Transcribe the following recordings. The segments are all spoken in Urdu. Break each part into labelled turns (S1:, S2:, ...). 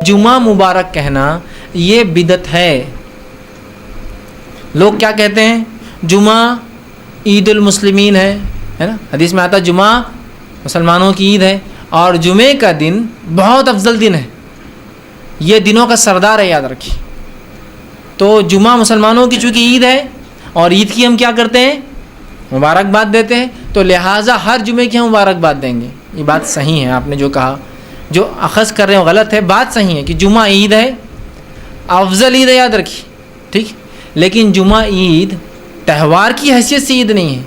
S1: جمعہ مبارک کہنا یہ بدعت ہے۔ لوگ کیا کہتے ہیں؟ جمعہ عید المسلمین ہے نا، حدیث میں آتا ہے جمعہ مسلمانوں کی عید ہے، اور جمعے کا دن بہت افضل دن ہے، یہ دنوں کا سردار ہے، یاد رکھیے۔ تو جمعہ مسلمانوں کی چونکہ عید ہے، اور عید کی ہم کیا کرتے ہیں؟ مبارکباد دیتے ہیں، تو لہٰذا ہر جمعے کی ہم مبارکباد دیں گے۔ یہ بات صحیح ہے، آپ نے جو کہا، جو اخذ کر رہے ہیں غلط ہے، بات صحیح ہے کہ جمعہ عید ہے، افضل عید ہے، یاد رکھیے، ٹھیک۔ لیکن جمعہ عید تہوار کی حیثیت سے عید نہیں ہے،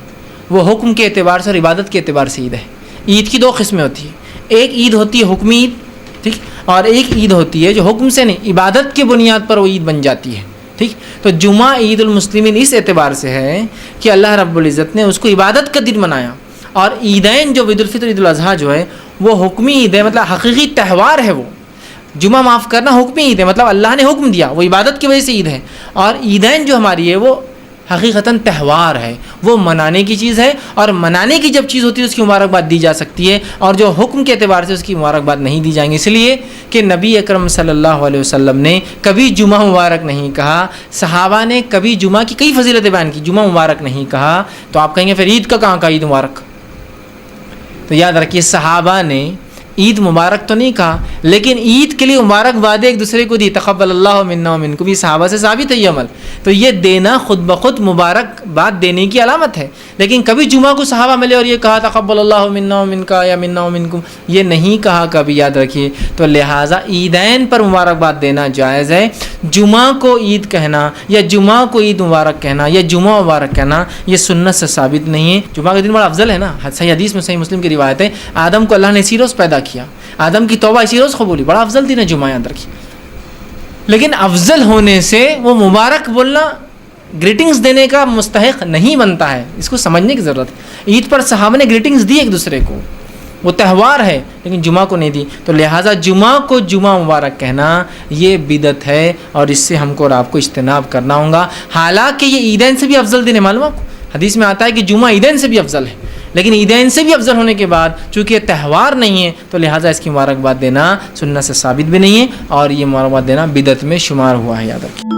S1: وہ حکم کے اعتبار سے اور عبادت کے اعتبار سے عید ہے۔ عید کی دو قسمیں ہوتی ہیں، ایک عید ہوتی ہے حکمی عید، ٹھیک، اور ایک عید ہوتی ہے جو حکم سے نہیں، عبادت کی بنیاد پر وہ عید بن جاتی ہے، ٹھیک۔ تو جمعہ عید المسلمین اس اعتبار سے ہے کہ اللہ رب العزت نے اس کو عبادت کا دن بنایا، اور عیدین جو عید الفطر عید الاضحیٰ جو ہے وہ حکمی عید ہے، مطلب حقیقی تہوار ہے۔ وہ جمعہ معاف کرنا حکمی عید ہے، مطلب اللہ نے حکم دیا، وہ عبادت کی وجہ سے عید ہے، اور عیدین جو ہماری ہے وہ حقیقتاً تہوار ہے، وہ منانے کی چیز ہے، اور منانے کی جب چیز ہوتی ہے اس کی مبارکباد دی جا سکتی ہے، اور جو حکم کے اعتبار سے اس کی مبارکباد نہیں دی جائیں گی، اس لیے کہ نبی اکرم صلی اللہ علیہ وسلم نے کبھی جمعہ مبارک نہیں کہا، صحابہ نے کبھی جمعہ کی کئی فضیلتیں بیان کی، جمعہ مبارک نہیں کہا، تو آپ کہیں گے پھر عید کا کہاں کا عید مبارک؟ تو یاد رکھیے صحابہ نے عید مبارک تو نہیں کہا، لیکن عید کے لیے مبارکباد ایک دوسرے کو دی، تقبل اللہ منا ومنکم، بھی صحابہ سے ثابت ہے یہ عمل، تو یہ دینا خود بخود مبارکباد دینے کی علامت ہے۔ لیکن کبھی جمعہ کو صحابہ ملے اور یہ کہا تقبل اللہ منا ومنکا یا منا ومنکم، یہ نہیں کہا کبھی، یاد رکھیے۔ تو لہٰذا عیدین پر مبارکباد دینا جائز ہے، جمعہ کو عید کہنا یا جمعہ کو عید مبارک کہنا یا جمعہ مبارک کہنا یہ سنت سے ثابت نہیں ہے۔ جمعہ کا دن بڑا افضل ہے نا، صحیح حدیث میں، صحیح مسلم کی روایت ہے، آدم کو اللہ نے اسی روز پیدا کیا، آدم کی توبہ اسی روز قبولی، بڑا افضل دن ہے جمعہ، یاد رکھیے۔ لیکن افضل ہونے سے وہ مبارک بولنا، گریٹنگز دینے کا مستحق نہیں بنتا ہے، اس کو سمجھنے کی ضرورت ہے۔ عید پر صحابہ نے گریٹنگز دی ایک دوسرے کو، وہ تہوار ہے، لیکن جمعہ کو نہیں دی، تو لہٰذا جمعہ کو جمعہ مبارک کہنا یہ بدعت ہے، اور اس سے ہم کو اور آپ کو اجتناب کرنا ہوگا۔ حالانکہ یہ عیدین سے بھی افضل دن ہے، معلوم آپ کو، حدیث میں آتا ہے کہ جمعہ عیدین سے بھی افضل ہے، لیکن عیدین سے بھی افضل ہونے کے بعد چونکہ یہ تہوار نہیں ہے، تو لہٰذا اس کی مبارکباد دینا سنت سے ثابت بھی نہیں ہے، اور یہ مبارکباد دینا بدعت میں شمار ہوا ہے، یاد رکھیے۔